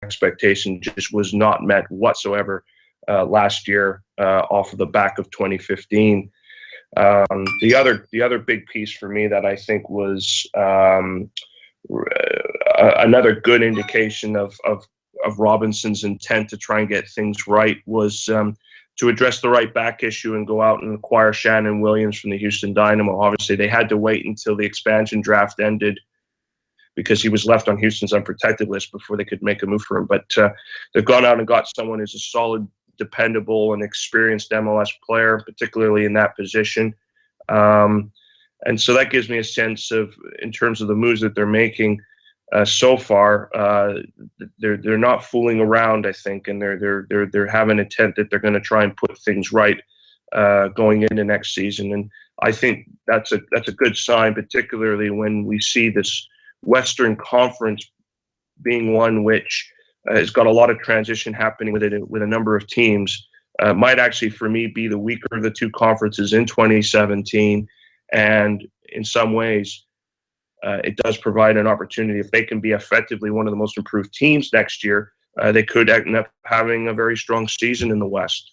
expectation just was not met whatsoever last year off of the back of 2015. The other big piece for me that I think was another good indication of Robinson's intent to try and get things right was to address the right back issue and go out and acquire Shannon Williams from the Houston Dynamo. Obviously, they had to wait until the expansion draft ended because he was left on Houston's unprotected list before they could make a move for him. But they've gone out and got someone who's a solid, dependable, and experienced MLS player, particularly in that position. And so that gives me a sense of, in terms of the moves that they're making so far, they're not fooling around, I think, and they're having an intent that they're going to try and put things right going into next season. And I think that's a good sign, particularly when we see this Western Conference being one which has got a lot of transition happening with it, with a number of teams. Might actually, for me, be the weaker of the two conferences in 2017. And in some ways, it does provide an opportunity. If they can be effectively one of the most improved teams next year, they could end up having a very strong season in the West.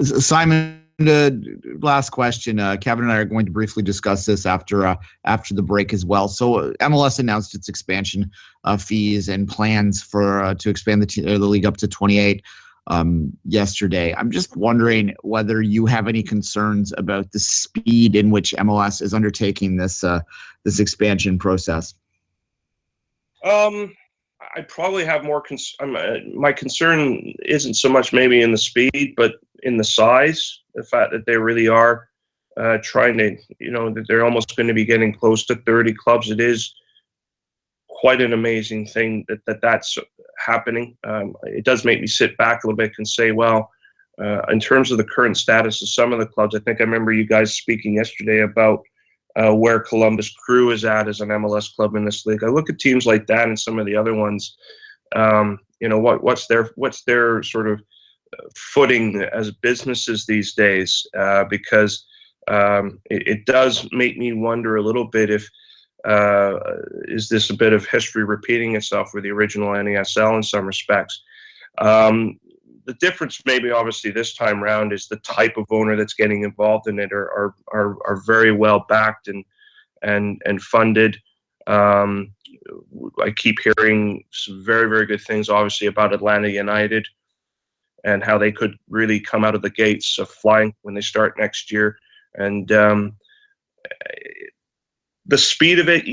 Simon, last question. Kevin and I are going to briefly discuss this after the break as well. So MLS announced its expansion fees and plans for to expand the league up to 28 yesterday. I'm just wondering whether you have any concerns about the speed in which MLS is undertaking this expansion process. I probably have more my concern isn't so much maybe in the speed, but in the size. The fact that they really are trying to, that they're almost going to be getting close to 30 clubs. It is quite an amazing thing that's happening. It does make me sit back a little bit and say, well, in terms of the current status of some of the clubs, I think I remember you guys speaking yesterday about where Columbus Crew is at as an MLS club in this league. I look at teams like that and some of the other ones. What's their sort of footing as businesses these days? Because it does make me wonder a little bit if is this a bit of history repeating itself with the original NASL in some respects. The difference maybe obviously this time around is the type of owner that's getting involved in it are very well backed and funded. I keep hearing some very, very good things obviously about Atlanta United and how they could really come out of the gates of flying when they start next year. And the speed of it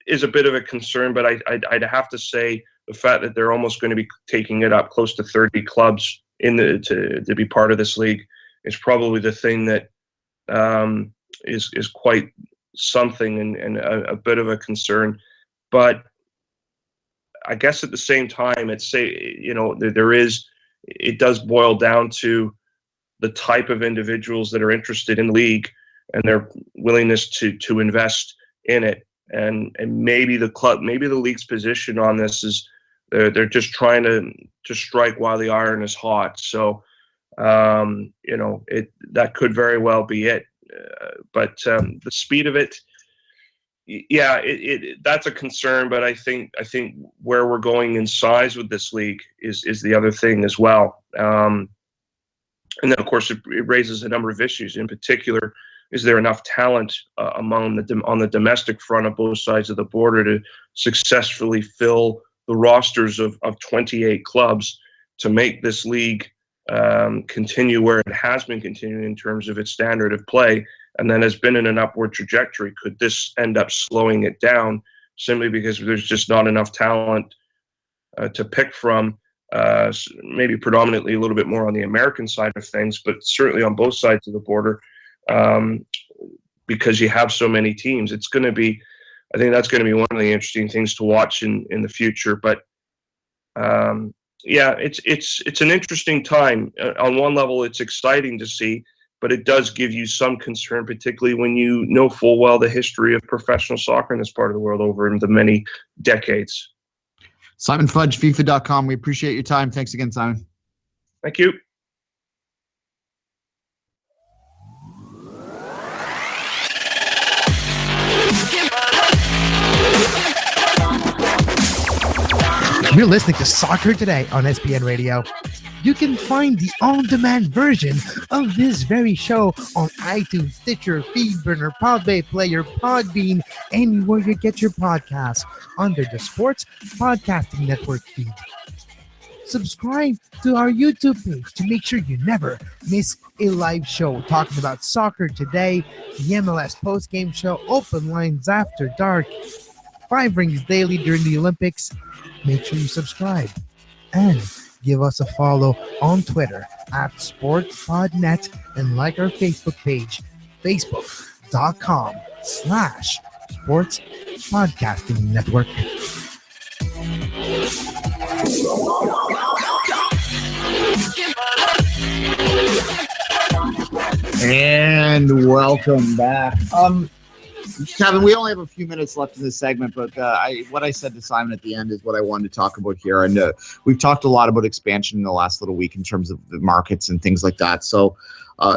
is a bit of a concern, but I'd have to say the fact that they're almost going to be taking it up close to 30 clubs to be part of this league is probably the thing that is quite something and a bit of a concern. But I guess at the same time, it does boil down to the type of individuals that are interested in the league and their willingness to invest in it. And maybe the league's position on this is they're just trying to strike while the iron is hot. So, that could very well be it. But the speed of it, yeah, that's a concern. But I think where we're going in size with this league is the other thing as well. And then of course it raises a number of issues. In particular, is there enough talent on the domestic front of both sides of the border to successfully fill the rosters of 28 clubs to make this league continue where it has been continuing in terms of its standard of play, and then has been in an upward trajectory? Could this end up slowing it down simply because there's just not enough talent to pick from? Maybe predominantly a little bit more on the American side of things, but certainly on both sides of the border, because you have so many teams. I think that's going to be one of the interesting things to watch in the future. But it's an interesting time. On one level, it's exciting to see, but it does give you some concern, particularly when you know full well the history of professional soccer in this part of the world over the many decades. Simon Fudge, FIFA.com. We appreciate your time. Thanks again, Simon. Thank you. You're listening to Soccer Today on SPN Radio. You can find the on-demand version of this very show on iTunes, Stitcher, Feedburner, Podbay Player, Podbean, anywhere you get your podcasts under the Sports Podcasting Network feed. Subscribe to our YouTube page to make sure you never miss a live show talking about soccer today, the MLS postgame show, open lines after dark, 5 rings daily during the Olympics. Make sure you subscribe and give us a follow on Twitter at SportsPodNet and like our Facebook page, facebook.com/Sports Podcasting Network. And welcome back. Kevin, we only have a few minutes left in this segment, but what I said to Simon at the end is what I wanted to talk about here. And we've talked a lot about expansion in the last little week in terms of the markets and things like that. So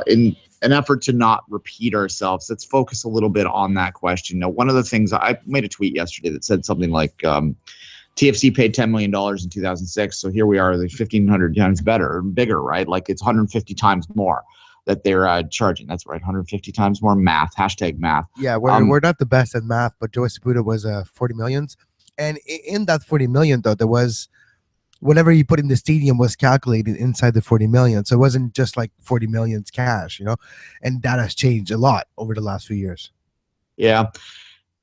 in an effort to not repeat ourselves, let's focus a little bit on that question. Now, one of the things, I made a tweet yesterday that said something like TFC paid $10 million in 2006. So here we are, like 1,500 times bigger, right? Like it's 150 times more that they're charging. That's right, 150 times more. Math, hashtag math. Yeah, we're not the best at math, but Joe Saputo was 40 millions. And in that 40 million, though, there was whatever he put in the stadium was calculated inside the 40 million. So it wasn't just like 40 millions cash, and that has changed a lot over the last few years. Yeah.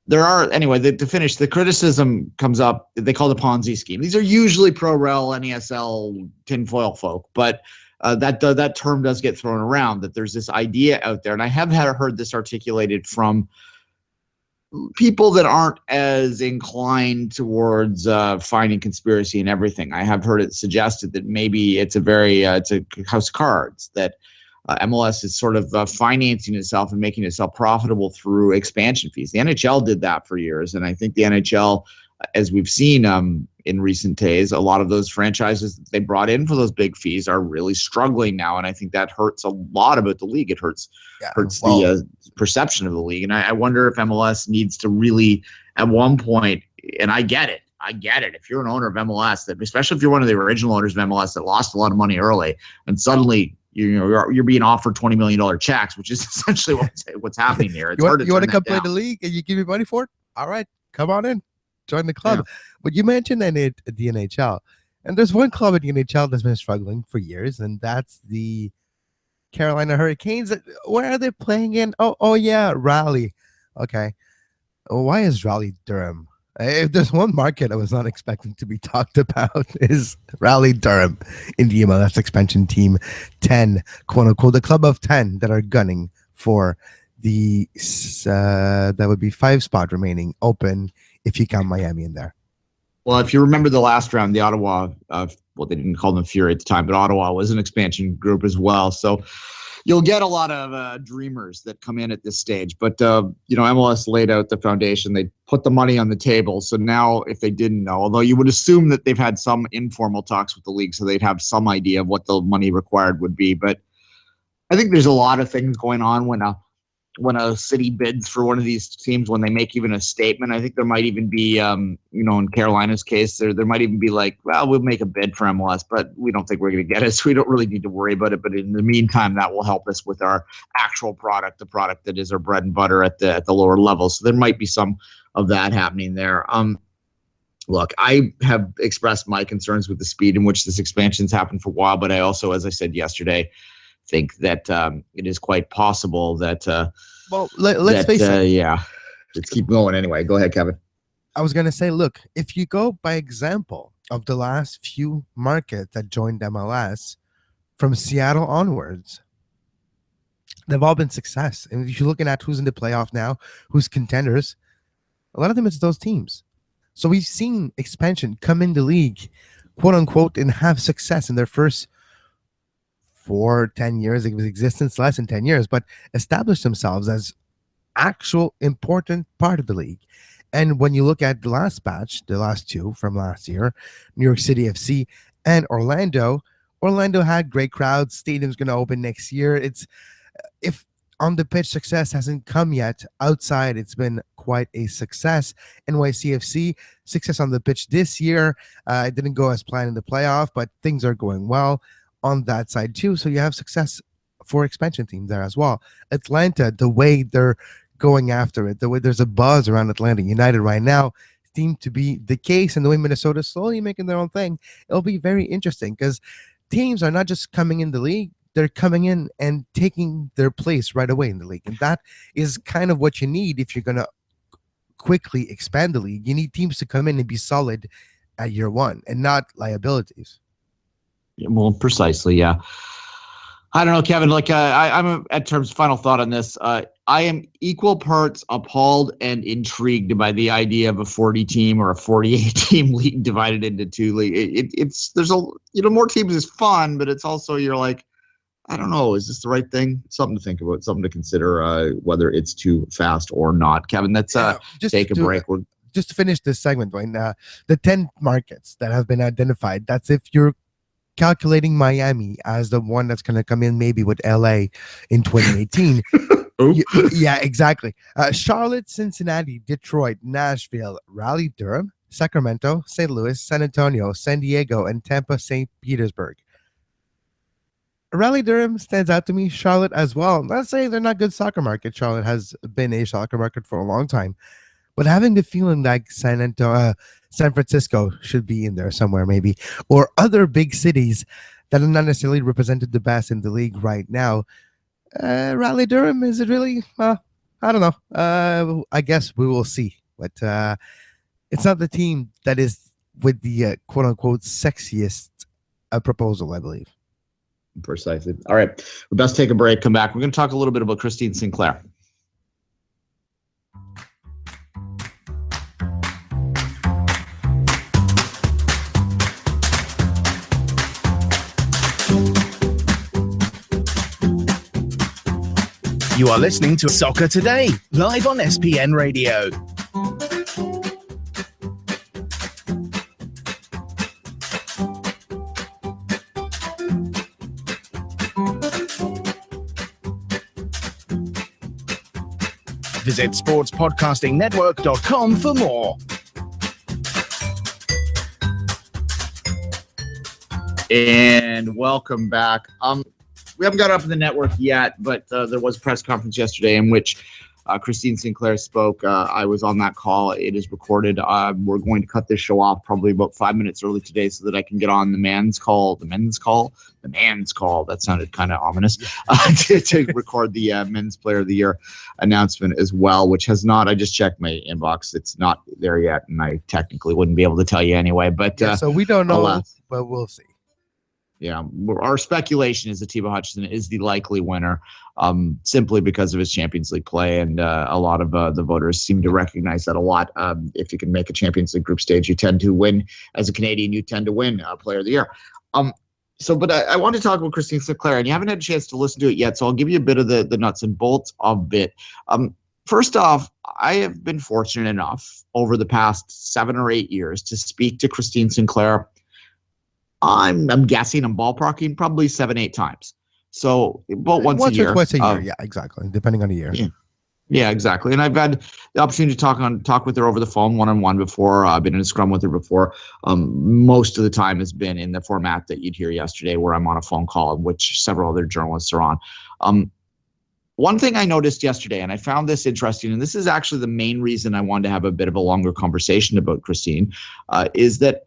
There are, anyway, to finish, the criticism comes up. They call it a Ponzi scheme. These are usually pro-rel, NESL, tinfoil folk, but that term does get thrown around, that there's this idea out there. And I have heard this articulated from people that aren't as inclined towards finding conspiracy and everything. I have heard it suggested that maybe it's it's a house of cards, that MLS is sort of financing itself and making itself profitable through expansion fees. The NHL did that for years, and I think the NHL, as we've seen in recent days, a lot of those franchises that they brought in for those big fees are really struggling now, and I think that hurts a lot about the league. It hurts the perception of the league, and I wonder if MLS needs to really, at one point, and I get it. If you're an owner of MLS, that especially if you're one of the original owners of MLS that lost a lot of money early, and suddenly you're being offered $20 million checks, which is essentially what's happening here. It's hard to you want to come down. play the league and you give me money for it? All right, come on in. Join the club. Yeah. But you mentioned the NHL. And there's one club at the NHL that's been struggling for years, and that's the Carolina Hurricanes. Where are they playing in? Oh yeah, Raleigh. Okay. Why is Raleigh Durham? If there's one market I was not expecting to be talked about is Raleigh Durham in the MLS expansion team 10, quote unquote, the club of 10 that are gunning for the that would be 5 spot remaining open if you count Miami in there. Well, if you remember the last round, the Ottawa, they didn't call them Fury at the time, but Ottawa was an expansion group as well. So you'll get a lot of dreamers that come in at this stage. But, MLS laid out the foundation. They put the money on the table. So now if they didn't know, although you would assume that they've had some informal talks with the league, so they'd have some idea of what the money required would be. But I think there's a lot of things going on when a city bids for one of these teams, when they make even a statement. I think there might even be, in Carolina's case, there might even be like, well, we'll make a bid for MLS, but we don't think we're going to get it, so we don't really need to worry about it. But in the meantime, that will help us with our actual product, the product that is our bread and butter at the lower level. So there might be some of that happening there. Look, I have expressed my concerns with the speed in which this expansion's happened for a while, but I also, as I said yesterday, think that it is quite possible that let's face it. Yeah, let's keep going anyway. Go ahead, Kevin. I was going to say, look, if you go by example of the last few markets that joined MLS from Seattle onwards, they've all been success. And if you're looking at who's in the playoff now, who's contenders, a lot of them, it's those teams. So we've seen expansion come in the league, quote unquote, and have success in their first 10 years of existence, less than 10 years, but establish themselves as actual important part of the league. And when you look at the last batch, the last 2 from last year, New York City FC and Orlando had great crowds. Stadium's going to open next year. on the pitch success hasn't come yet. Outside, it's been quite a success. NYCFC success on the pitch this year. It didn't go as planned in the playoff, but things are going well on that side too. So you have success for expansion teams there as well. Atlanta, the way they're going after it, the way there's a buzz around Atlanta United right now, seemed to be the case, and the way Minnesota's slowly making their own thing. It'll be very interesting because teams are not just coming in the league, they're coming in and taking their place right away in the league. And that is kind of what you need if you're going to quickly expand the league. You need teams to come in and be solid at year one and not liabilities. Yeah, well, precisely, yeah. I don't know, Kevin, like I'm at terms, final thought on this. I am equal parts appalled and intrigued by the idea of a 40 team or a 48 team league divided into two league. There's more teams is fun, but it's also, you're like, I don't know, is this the right thing? Something to think about, something to consider, whether it's too fast or not. Kevin, let's take a break. Just to finish this segment, Duane, the 10 markets that have been identified, that's if you're calculating Miami as the one that's going to come in maybe with LA in 2018. Yeah, exactly. Charlotte, Cincinnati, Detroit, Nashville, Raleigh-Durham, Sacramento, St. Louis, San Antonio, San Diego, and Tampa, St. Petersburg. Raleigh-Durham stands out to me. Charlotte as well. I'm not saying they're not good soccer market. Charlotte has been a soccer market for a long time. But having the feeling like San Francisco should be in there somewhere maybe, or other big cities that are not necessarily represented the best in the league right now. Raleigh-Durham, is it really? I don't know. I guess we will see. But it's not the team that is with the quote-unquote sexiest proposal, I believe. Precisely. All right. We best take a break, come back. We're going to talk a little bit about Christine Sinclair. You are listening to Soccer Today, live on SPN Radio. Visit sportspodcastingnetwork.com for more. And welcome back. We haven't got up in the network yet, but there was a press conference yesterday in which Christine Sinclair spoke. I was on that call. It is recorded. We're going to cut this show off probably about 5 minutes early today so that I can get on the man's call. That sounded kind of ominous. To record the Men's Player of the Year announcement as well, which has not. I just checked my inbox. It's not there yet, and I technically wouldn't be able to tell you anyway. But so we don't know, but we'll see. Yeah, our speculation is that Thibaut Hutchinson is the likely winner, simply because of his Champions League play, and a lot of the voters seem to recognize that a lot. If you can make a Champions League group stage, you tend to win. As a Canadian, you tend to win Player of the Year. But I want to talk about Christine Sinclair, and you haven't had a chance to listen to it yet, so I'll give you a bit of the nuts and bolts of it. First off, I have been fortunate enough over the past 7 or 8 years to speak to Christine Sinclair. I'm guessing, I'm ballparking, probably 7-8 times. So about once a year. Twice a year, yeah, exactly, depending on the year. Yeah, exactly. And I've had the opportunity to talk with her over the phone one-on-one before. I've been in a scrum with her before. Most of the time has been in the format that you'd hear yesterday, where I'm on a phone call, which several other journalists are on. One thing I noticed yesterday, and I found this interesting, and this is actually the main reason I wanted to have a bit of a longer conversation about Christine, is that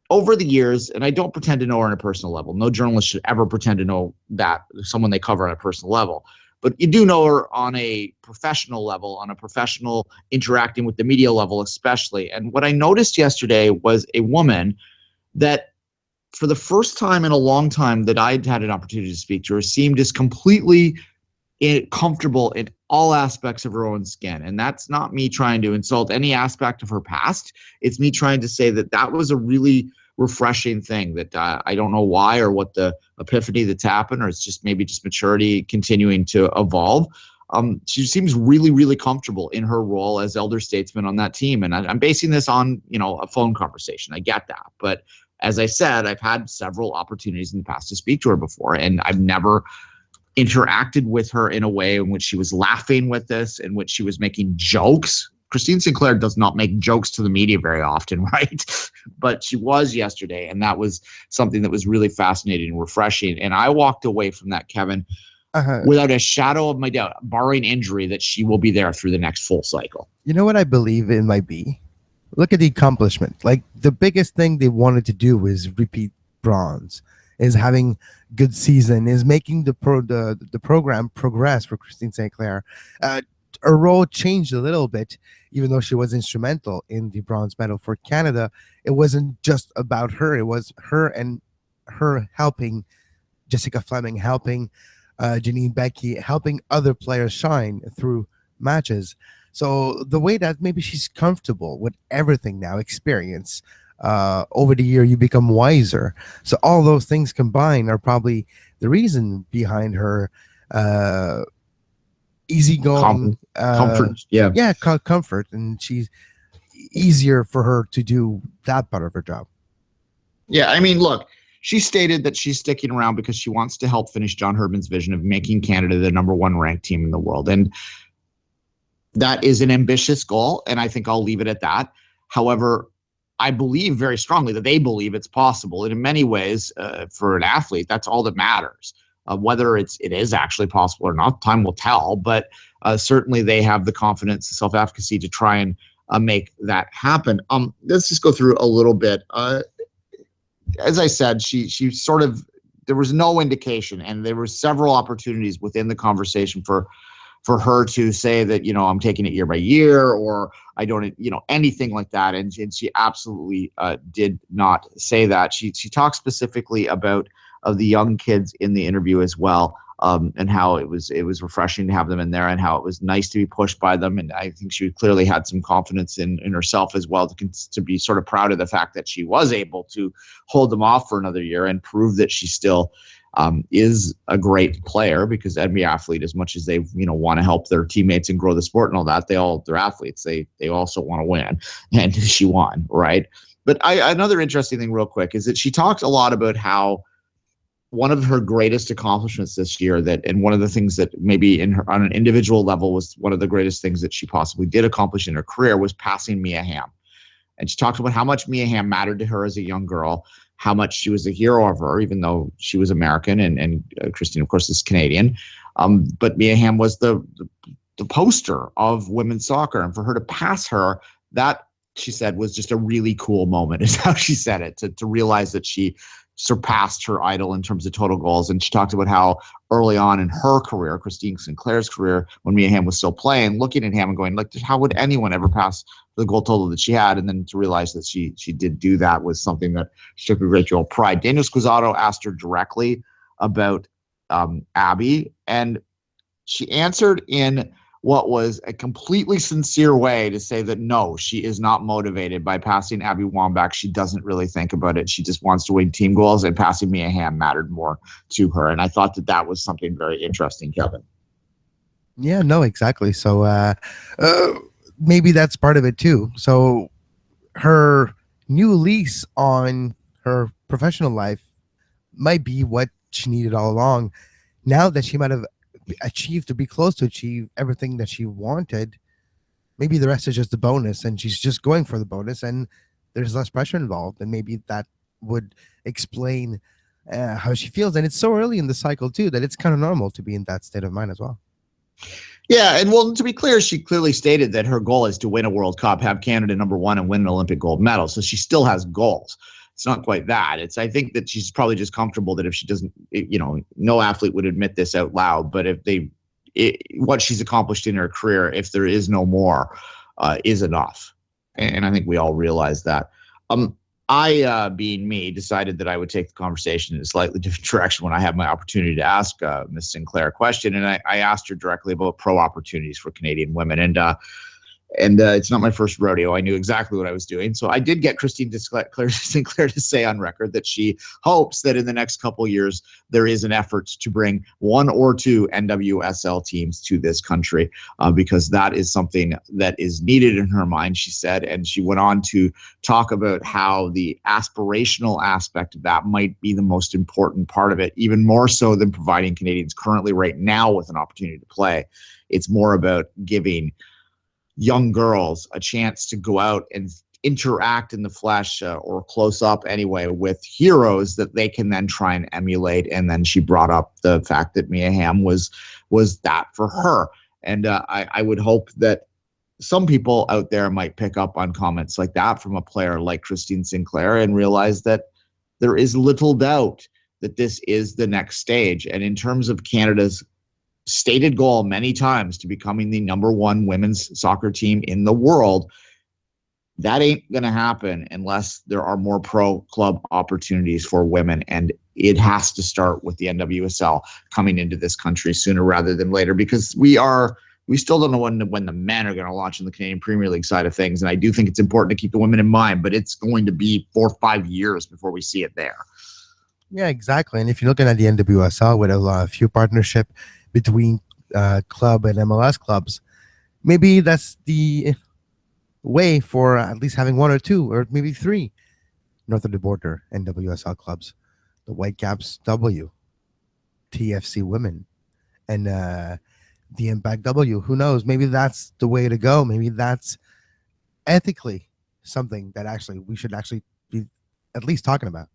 over the years, and I don't pretend to know her on a personal level. No journalist should ever pretend to know that someone they cover on a personal level. But you do know her on a professional level, on a professional interacting with the media level especially. And what I noticed yesterday was a woman that, for the first time in a long time that I'd had an opportunity to speak to her, seemed as completely comfortable in all aspects of her own skin. And that's not me trying to insult any aspect of her past. It's me trying to say that was a really refreshing thing, that I don't know why or what the epiphany that's happened, or it's just maybe just maturity continuing to evolve. She seems really, really comfortable in her role as elder statesman on that team. And I'm basing this on, a phone conversation. I get that. But as I said, I've had several opportunities in the past to speak to her before, and I've never interacted with her in a way in which she was laughing with this, in which she was making jokes. Christine Sinclair does not make jokes to the media very often, right? But she was yesterday, and that was something that was really fascinating and refreshing. And I walked away from that, Kevin, without a shadow of my doubt, barring injury, that she will be there through the next full cycle. You know what I believe it might be? Look at the accomplishment. Like, the biggest thing they wanted to do was repeat bronze, is having good season, is making the program progress for Christine Sinclair. Her role changed a little bit, even though she was instrumental in the bronze medal for Canada. It wasn't just about her. It was her and her helping Jessica Fleming, helping Janine Becky, helping other players shine through matches. So the way that maybe she's comfortable with everything now, experience, over the year, you become wiser. So all those things combined are probably the reason behind her easygoing comfort. Comfort, and she's easier for her to do that part of her job. Yeah, I mean, look, she stated that she's sticking around because she wants to help finish John Herdman's vision of making Canada the #1 ranked team in the world. And that is an ambitious goal, and I think I'll leave it at that. However, I believe very strongly that they believe it's possible. And in many ways, for an athlete, that's all that matters. Whether it is actually possible or not, time will tell. But certainly they have the confidence, the self-efficacy to try and make that happen. Let's just go through a little bit. As I said, she sort of, there was no indication, and there were several opportunities within the conversation for her to say that, I'm taking it year by year, or I don't, anything like that. And she absolutely did not say that. She talked specifically about the young kids in the interview as well, and how it was refreshing to have them in there, and how it was nice to be pushed by them. And I think she clearly had some confidence in herself as well, to be sort of proud of the fact that she was able to hold them off for another year and prove that she still is a great player, because every athlete, as much as they want to help their teammates and grow the sport and all that, they're athletes. They also want to win, and she won, right? But another interesting thing real quick is that she talked a lot about how one of her greatest accomplishments this year, and one of the things that maybe on an individual level was one of the greatest things that she possibly did accomplish in her career, was passing Mia Hamm. And she talked about how much Mia Hamm mattered to her as a young girl, how much she was a hero of her, even though she was American and Christine, of course, is Canadian. But Mia Hamm was the poster of women's soccer. And for her to pass her, that, she said, was just a really cool moment, is how she said it, to realize that she surpassed her idol in terms of total goals. And she talked about how early on in her career, Christine Sinclair's career, when Mia Hamm was still playing, looking at Hamm and going, like, how would anyone ever pass the goal total that she had? And then to realize that she did do that was something that she took a great deal of pride. Daniel Squizzato asked her directly about Abby, and she answered in what was a completely sincere way to say that no, she is not motivated by passing Abby Wambach. She doesn't really think about it. She just wants to win team goals, and passing Mia Hamm mattered more to her. And I thought that was something very interesting, Kevin. Yeah, no, exactly. So maybe that's part of it too. So her new lease on her professional life might be what she needed all along. Now that she might have achieved, to be close to achieve everything that she wanted, maybe the rest is just a bonus, and she's just going for the bonus, and there's less pressure involved, and maybe that would explain how she feels. And it's so early in the cycle too that it's kind of normal to be in that state of mind as well. Yeah, and well, to be clear, she clearly stated that her goal is to win a World Cup, have Canada #1, and win an Olympic gold medal. So she still has goals. It's not quite that. I think that she's probably just comfortable that if she doesn't, no athlete would admit this out loud, but what she's accomplished in her career, if there is no more, is enough. And I think we all realize that. I, being me, decided that I would take the conversation in a slightly different direction when I had my opportunity to ask Ms. Sinclair a question. And I asked her directly about pro opportunities for Canadian women. And And it's not my first rodeo. I knew exactly what I was doing. So I did get Christine Sinclair to say on record that she hopes that in the next couple of years, there is an effort to bring 1 or 2 NWSL teams to this country, because that is something that is needed in her mind, she said. And she went on to talk about how the aspirational aspect of that might be the most important part of it, even more so than providing Canadians currently right now with an opportunity to play. It's more about giving young girls a chance to go out and interact in the flesh, or close up anyway, with heroes that they can then try and emulate. And then she brought up the fact that Mia Hamm was that for her. And I would hope that some people out there might pick up on comments like that from a player like Christine Sinclair and realize that there is little doubt that this is the next stage. And in terms of Canada's stated goal many times to becoming the #1 women's soccer team in the world, that ain't going to happen unless there are more pro club opportunities for women. And it has to start with the NWSL coming into this country sooner rather than later, because we still don't know when the men are going to launch in the Canadian Premier League side of things. And I do think it's important to keep the women in mind, but it's going to be 4 or 5 years before we see it there. Yeah, exactly. And if you're looking at the NWSL with a few partnership between club and MLS clubs, maybe that's the way for at least having 1 or 2 or maybe 3 north of the border NWSL clubs. The Whitecaps W, TFC Women, and the Impact W. Who knows? Maybe that's the way to go. Maybe that's ethically something that we should be at least talking about.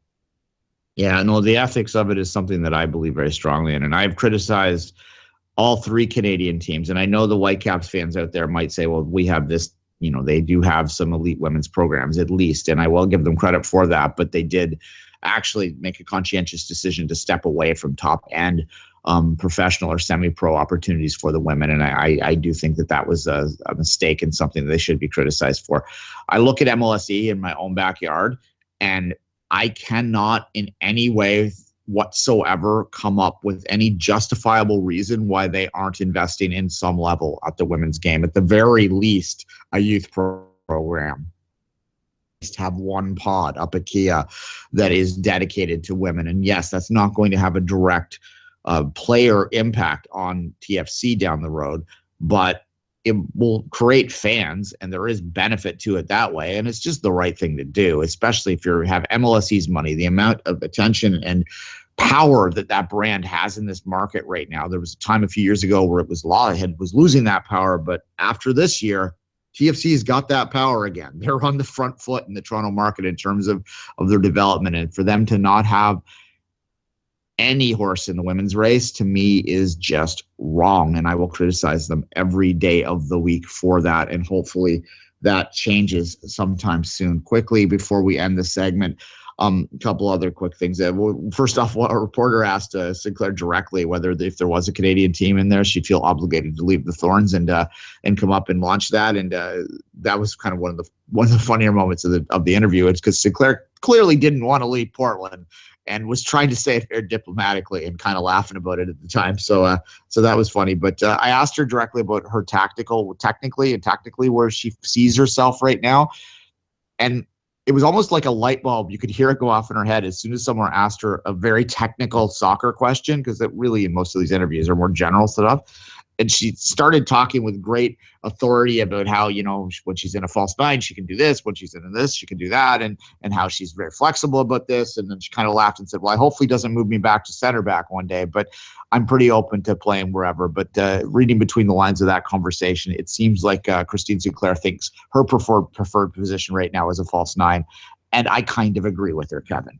Yeah, no, the ethics of it is something that I believe very strongly in. And I've criticized all 3 Canadian teams. And I know the Whitecaps fans out there might say, well, we have this, they do have some elite women's programs at least. And I will give them credit for that. But they did actually make a conscientious decision to step away from top end professional or semi-pro opportunities for the women. And I do think that was a mistake and something that they should be criticized for. I look at MLSE in my own backyard, and I cannot in any way whatsoever come up with any justifiable reason why they aren't investing in some level at the women's game. At the very least, a youth program. Have one pod up at Kia that is dedicated to women. And yes, that's not going to have a direct player impact on TFC down the road, but it will create fans, and there is benefit to it that way. And it's just the right thing to do, especially if you have MLSE's money, the amount of attention and power that brand has in this market right now. There was a time a few years ago where it was was losing that power, but after this year, TFC's got that power again. They're on the front foot in the Toronto market in terms of their development, and for them to not have any horse in the women's race, to me, is just wrong. And I will criticize them every day of the week for that. And hopefully that changes sometime soon. Quickly, before we end the segment, a couple other quick things. First off, a reporter asked Sinclair directly whether if there was a Canadian team in there, she'd feel obligated to leave the Thorns and come up and launch that. And that was kind of one of the funnier moments of the interview. It's because Sinclair clearly didn't want to leave Portland and was trying to say it very diplomatically and kind of laughing about it at the time. So that was funny. But I asked her directly about her tactically where she sees herself right now. And it was almost like a light bulb. You could hear it go off in her head as soon as someone asked her a very technical soccer question, because it really, in most of these interviews, are more general stuff. And she started talking with great authority about how, when she's in a false nine, she can do this. When she's in this, she can do that. And how she's very flexible about this. And then she kind of laughed and said, well, I hopefully doesn't move me back to center back one day, but I'm pretty open to playing wherever. But reading between the lines of that conversation, it seems like Christine Sinclair thinks her preferred position right now is a false nine. And I kind of agree with her, Kevin.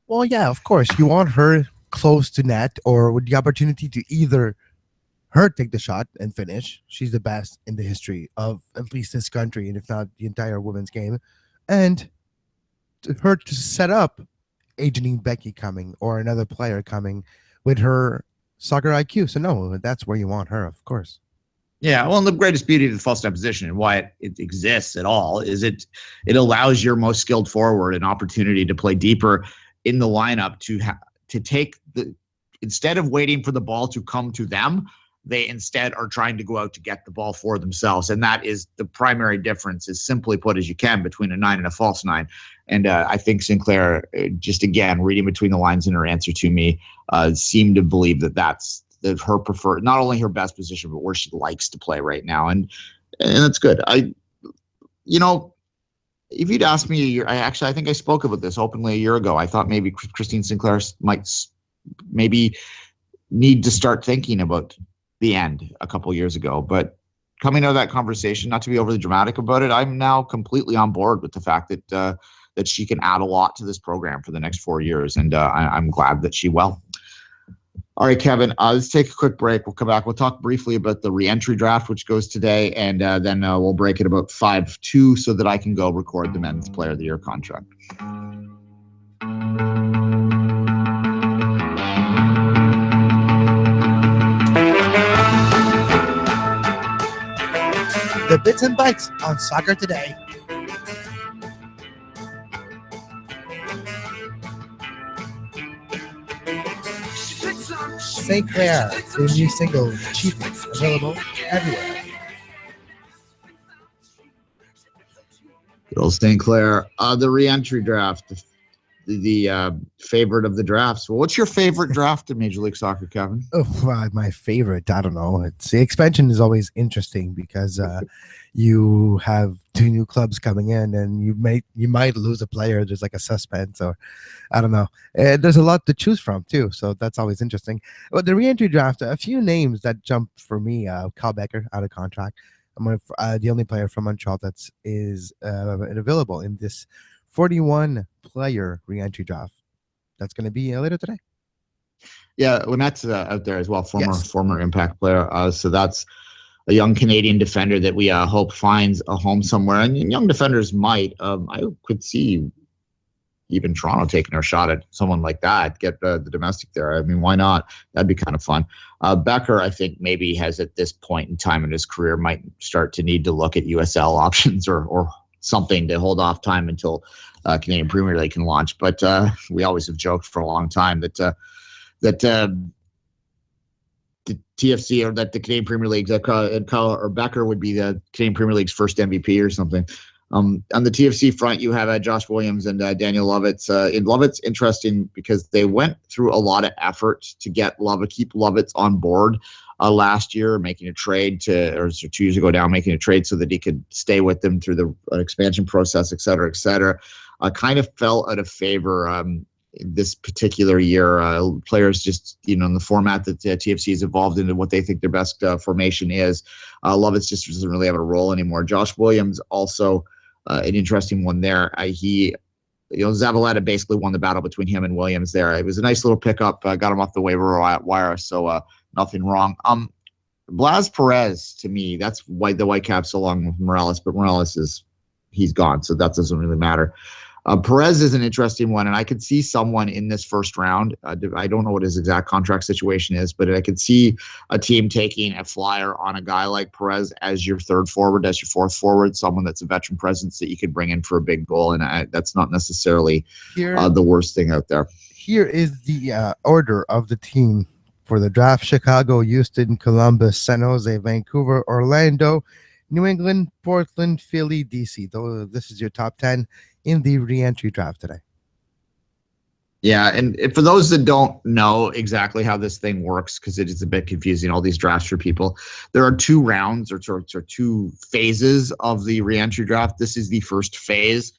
Well, yeah, of course. You want her close to net or with the opportunity to either her take the shot and finish. She's the best in the history of at least this country, and if not the entire women's game. And her to set up a Janine Becky coming or another player coming with her soccer IQ. So no, that's where you want her, of course. Yeah, well, and the greatest beauty of the false nine position and why it exists at all is it allows your most skilled forward an opportunity to play deeper in the lineup to take instead of waiting for the ball to come to them, They instead are trying to go out to get the ball for themselves. And that is the primary difference, is simply put as you can, between a 9 and a false 9. And I think Sinclair, just again, reading between the lines in her answer to me, seemed to believe that that's her preferred, not only her best position, but where she likes to play right now. And that's good. If you'd asked me a year, I think I spoke about this openly a year ago. I thought maybe Christine Sinclair might maybe need to start thinking about the end a couple years ago. But coming out of that conversation, not to be overly dramatic about it, I'm now completely on board with the fact that she can add a lot to this program for the next 4 years. And I'm glad that she will. All right, Kevin, let's take a quick break. We'll come back. We'll talk briefly about the re-entry draft, which goes today, and then we'll break at about 5:02 so that I can go record the Men's Player of the Year contract. The Bits and Bytes on Soccer Today. St. Clair, the new single, Cheap, available everywhere. Good old St. Clair. The re-entry draft, the favorite of the drafts. Well, what's your favorite draft in Major League Soccer, Kevin? Oh, my favorite, I don't know. It's the expansion is always interesting because you have 2 new clubs coming in, and you might lose a player. There's like a suspense, or I don't know. There's a lot to choose from too, so that's always interesting. But the re-entry draft, a few names that jumped for me: Kyle Becker out of contract. The only player from Montreal that's available in this 41-player re-entry draft. That's going to be later today. Yeah, Lynette's out there as well, former Impact player. So that's a young Canadian defender that we hope finds a home somewhere. And young defenders might. I could see even Toronto taking a shot at someone like that, get the domestic there. I mean, why not? That'd be kind of fun. Becker, I think, maybe has at this point in time in his career might start to need to look at USL options or something to hold off time until Canadian Premier League can launch. But we always have joked for a long time that the TFC, or that the Canadian Premier League, or Becker would be the Canadian Premier League's first MVP or something. On the TFC front, you have Josh Williams and Daniel Lovitz. Lovitz, interesting because they went through a lot of effort to keep Lovitz on board last year, making a trade or 2 years ago now, making a trade so that he could stay with them through the expansion process, et cetera, et cetera. Kind of fell out of favor this particular year. Players just, in the format that TFC has evolved into what they think their best formation is. Lovitz just doesn't really have a role anymore. Josh Williams also an interesting one there. Zavaleta basically won the battle between him and Williams there. It was a nice little pickup. Got him off the waiver wire, so nothing wrong. Blas Perez, to me, that's why the Whitecaps along with Morales, but Morales he's gone, so that doesn't really matter. Perez is an interesting one, and I could see someone in this first round. I don't know what his exact contract situation is, but I could see a team taking a flyer on a guy like Perez as your third forward, as your fourth forward, someone that's a veteran presence that you could bring in for a big goal, and that's not necessarily the worst thing out there. Here is the order of the team for the draft: Chicago, Houston, Columbus, San Jose, Vancouver, Orlando, New England, Portland, Philly, DC. This is your top 10 in the re-entry draft today. Yeah, and for those that don't know exactly how this thing works, because it is a bit confusing, all these drafts for people, there are 2 rounds or 2 phases of the re-entry draft. This is the first phase.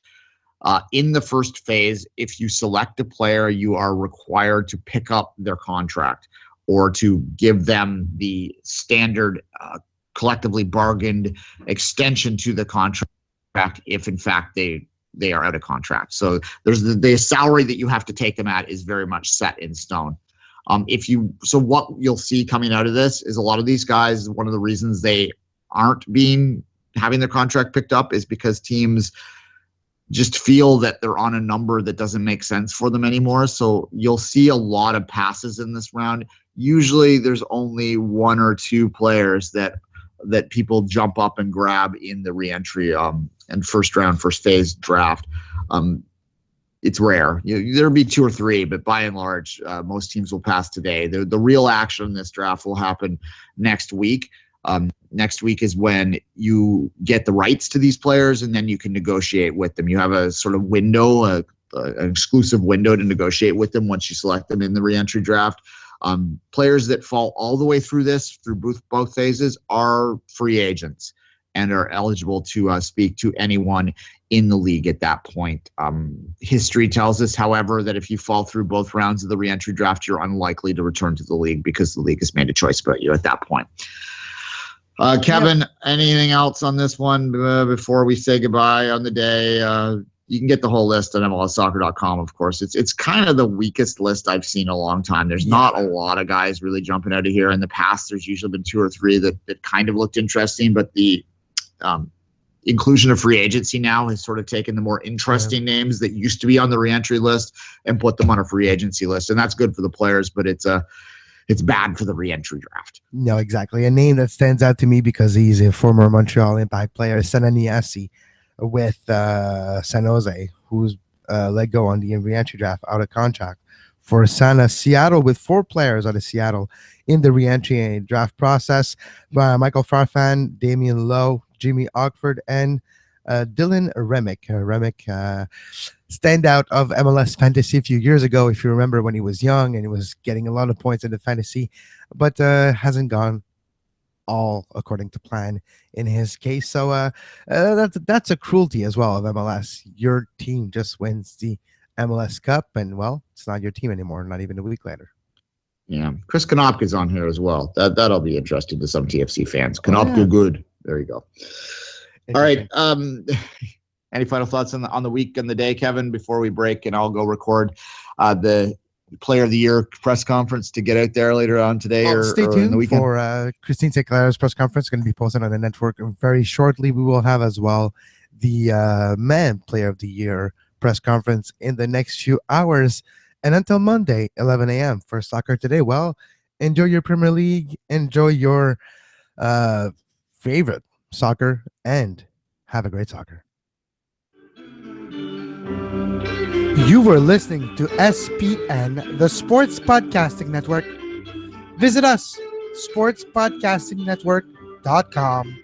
In the first phase, if you select a player, you are required to pick up their contract or to give them the standard collectively bargained extension to the contract if, in fact, they are out of contract. So there's the salary that you have to take them at is very much set in stone. So what you'll see coming out of this is a lot of these guys, one of the reasons they aren't having their contract picked up is because teams just feel that they're on a number that doesn't make sense for them anymore. So you'll see a lot of passes in this round. Usually there's only 1 or 2 players that people jump up and grab in the re-entry and first phase draft. it's rare. There'll be 2 or 3, but by and large, most teams will pass today. The real action in this draft will happen next week. Next week is when you get the rights to these players, and then you can negotiate with them. You have a sort of window, an exclusive window to negotiate with them once you select them in the reentry draft. Players that fall all the way through both phases are free agents and are eligible to speak to anyone in the league at that point. History tells us, however, that if you fall through both rounds of the reentry draft, you're unlikely to return to the league because the league has made a choice about you at that point. Kevin, anything else on this one before we say goodbye on the day? You can get the whole list on MLSsoccer.com, of course. It's kind of the weakest list I've seen in a long time. There's not a lot of guys really jumping out of here. In the past, there's usually been 2 or 3 that kind of looked interesting, but the inclusion of free agency now has sort of taken the more interesting names that used to be on the reentry list and put them on a free agency list. And that's good for the players, but it's bad for the reentry draft. No, exactly. A name that stands out to me because he's a former Montreal Impact player, Sananiasi, with San Jose, who's let go on the reentry draft out of contract for Sana. Seattle with 4 players out of Seattle in the reentry draft process. Michael Farfan, Damian Lowe, Jimmy Ockford, and Dylan Remick. Remick, standout of MLS fantasy a few years ago, if you remember, when he was young and he was getting a lot of points in the fantasy, but hasn't gone all according to plan in his case. So that's a cruelty as well of MLS. Your team just wins the MLS Cup, and well, it's not your team anymore, not even a week later. Yeah, Chris Konopka's on here as well. That'll be interesting to some TFC fans. Konopka, good. There you go. All right. Any final thoughts on the week and the day, Kevin, before we break and I'll go record the Player of the Year press conference to get out there later on today stay or tuned in the weekend? For Christine St. Clair's press conference. Going to be posted on the network very shortly. We will have as well the Man Player of the Year press conference in the next few hours. And until Monday, 11 a.m. for Soccer Today. Well, enjoy your Premier League, enjoy your favorite soccer, and have a great soccer. You were listening to SPN, the Sports Podcasting Network. Visit us, sportspodcastingnetwork.com.